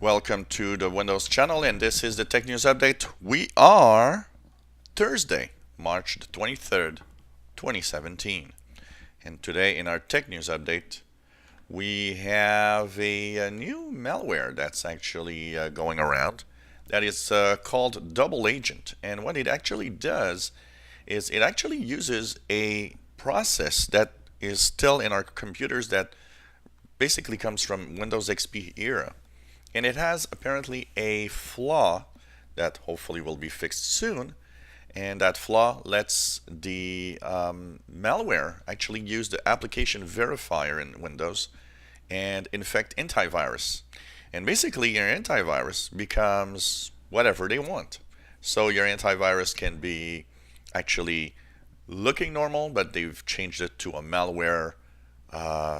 Welcome to the Windows channel, and this is the Tech News Update. We are Thursday, March the 23rd, 2017. And today in our Tech News Update, we have a new malware that's actually going around that is called Double Agent. And what it actually does is it actually uses a process that is still in our computers that basically comes from Windows XP era. And it has apparently a flaw that hopefully will be fixed soon. And that flaw lets the malware actually use the application verifier in Windows and infect antivirus. And basically, your antivirus becomes whatever they want. So your antivirus can be actually looking normal, but they've changed it to a malware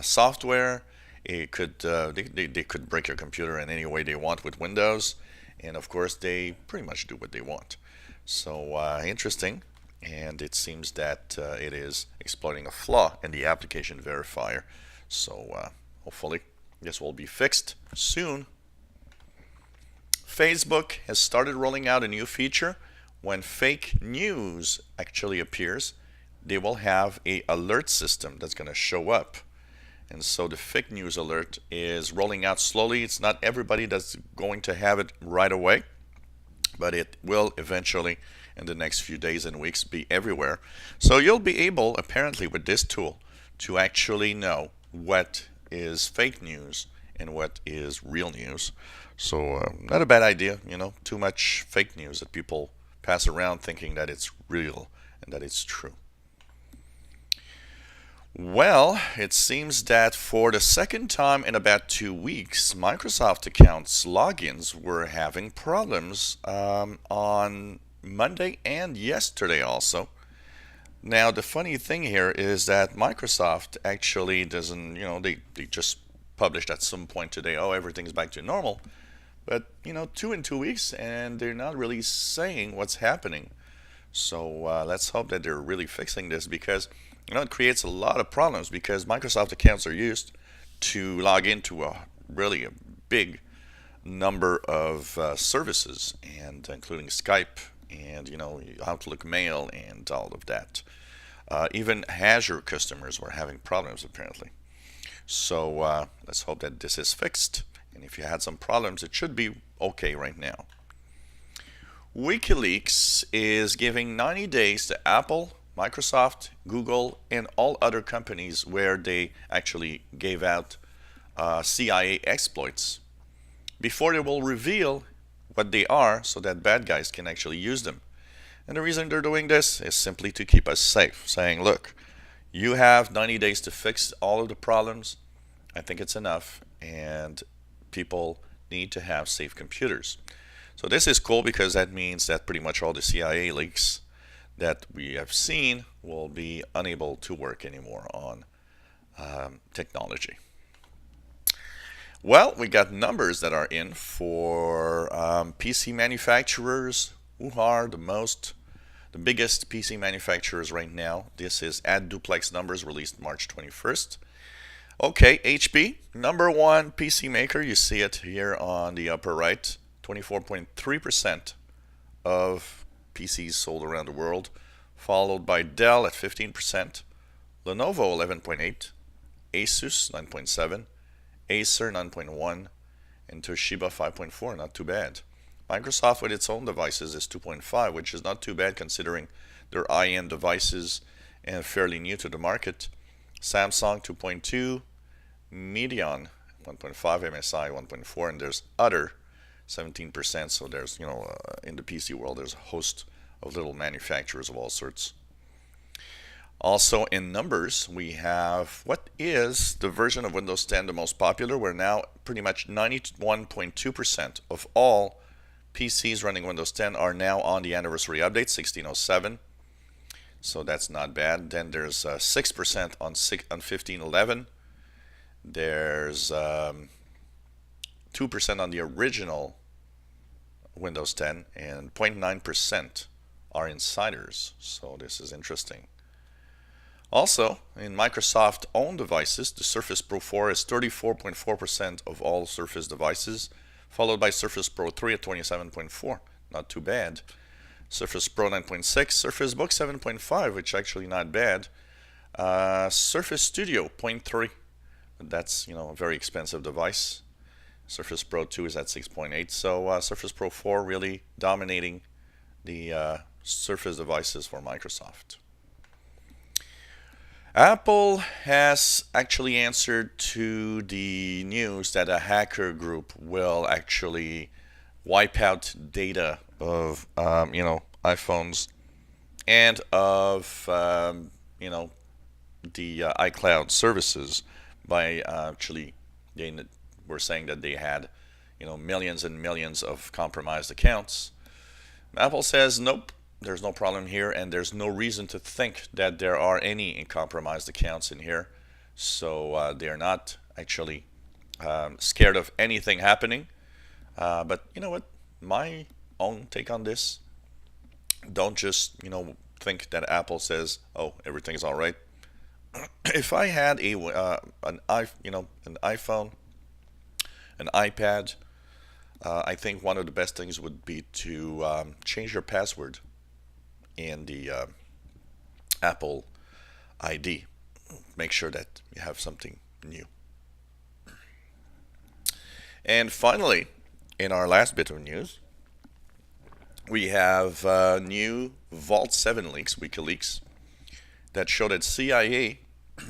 software. It could they could break your computer in any way they want with Windows, and of course they pretty much do what they want. So interesting, and it seems that it is exploiting a flaw in the application verifier. So hopefully this will be fixed soon. Facebook has started rolling out a new feature. When fake news actually appears, they will have a alert system that's going to show up. And so the fake news alert is rolling out slowly. It's not everybody that's going to have it right away, but it will eventually, in the next few days and weeks, be everywhere. So you'll be able, apparently with this tool, to actually know what is fake news and what is real news. So not a bad idea, too much fake news that people pass around thinking that it's real and that it's true. Well, it seems that for the second time in about 2 weeks, Microsoft accounts logins were having problems on Monday and yesterday also. Now, the funny thing here is that Microsoft actually doesn't, they just published at some point today, oh, everything's back to normal. But, 2 weeks, and they're not really saying what's happening. So let's hope that they're really fixing this, because it creates a lot of problems, because Microsoft accounts are used to log into a big number of services, and including Skype and Outlook Mail and all of that. Even Azure customers were having problems apparently. So let's hope that this is fixed. And if you had some problems, it should be okay right now. Wikileaks is giving 90 days to Apple, Microsoft, Google, and all other companies where they actually gave out CIA exploits before they will reveal what they are, so that bad guys can actually use them. And the reason they're doing this is simply to keep us safe, saying, look, you have 90 days to fix all of the problems. I think it's enough, and people need to have safe computers. So this is cool, because that means that pretty much all the CIA leaks that we have seen will be unable to work anymore on technology. Well, we got numbers that are in for PC manufacturers. Who are the biggest PC manufacturers right now? This is AdDuplex numbers released March 21st. Okay, HP, number one PC maker. You see it here on the upper right. 24.3% of PCs sold around the world, followed by Dell at 15%, Lenovo 11.8%, Asus 9.7%, Acer 9.1%, and Toshiba 5.4%. Not too bad. Microsoft with its own devices is 2.5%, which is not too bad considering their high-end devices and fairly new to the market. Samsung 2.2%, Medion 1.5%, MSI 1.4%, and there's other 17%. So there's, in the PC world, there's a host of little manufacturers of all sorts. Also in numbers, we have what is the version of Windows 10 the most popular. We're now pretty much 91.2% of all PCs running Windows 10 are now on the anniversary update 1607. So that's not bad. Then there's 6% on 1511. There's 2% on the original Windows 10, and 0.9% are insiders. So this is interesting. Also, in Microsoft owned devices, the Surface Pro 4 is 34.4% of all Surface devices, followed by Surface Pro 3 at 27.4. Not too bad. Surface Pro 9.6, Surface Book 7.5, which actually not bad. Surface Studio 0.3. That's, a very expensive device. Surface Pro 2 is at 6.8. So Surface Pro 4 really dominating the Surface devices for Microsoft. Apple has actually answered to the news that a hacker group will actually wipe out data of iPhones and of the iCloud services by actually they were saying that they had millions and millions of compromised accounts. Apple says nope, there's no problem here, and there's no reason to think that there are any compromised accounts in here. So they're not actually scared of anything happening. But you know what? My own take on this: don't just think that Apple says, "Oh, everything's all right." If I had an iPhone, an iPad, I think one of the best things would be to change your password in the Apple ID. Make sure that you have something new. And finally, in our last bit of news, we have new Vault 7 leaks, Wikileaks, that show that CIA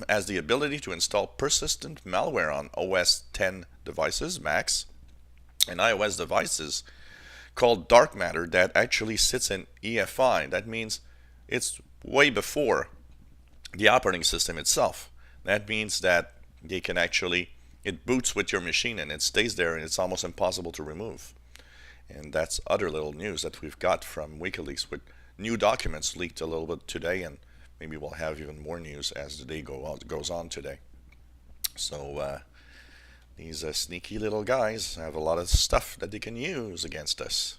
has the ability to install persistent malware on OS X devices, Macs, and iOS devices called dark matter that actually sits in EFI. That means it's way before the operating system itself. That means that they can actually, it boots with your machine and it stays there and it's almost impossible to remove. And that's other little news that we've got from WikiLeaks with new documents leaked a little bit today, and maybe we'll have even more news as the day goes on today. So these sneaky little guys have a lot of stuff that they can use against us.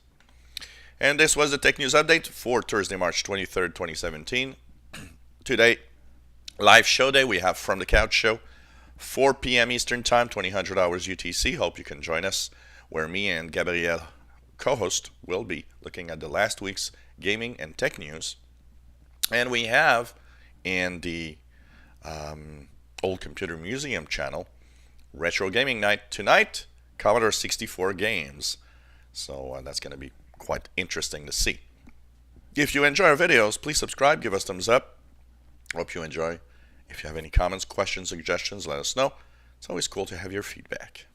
And this was the Tech News Update for Thursday, March 23rd, 2017. Today, live show day, we have From the Couch Show, 4 p.m. Eastern Time, 2000 hours UTC. Hope you can join us, where me and Gabrielle, co-host, will be looking at the last week's gaming and tech news. And we have in the Old Computer Museum channel, Retro Gaming Night tonight, Commodore 64 games. So that's going to be quite interesting to see. If you enjoy our videos, please subscribe, give us thumbs up. Hope you enjoy. If you have any comments, questions, suggestions, let us know. It's always cool to have your feedback.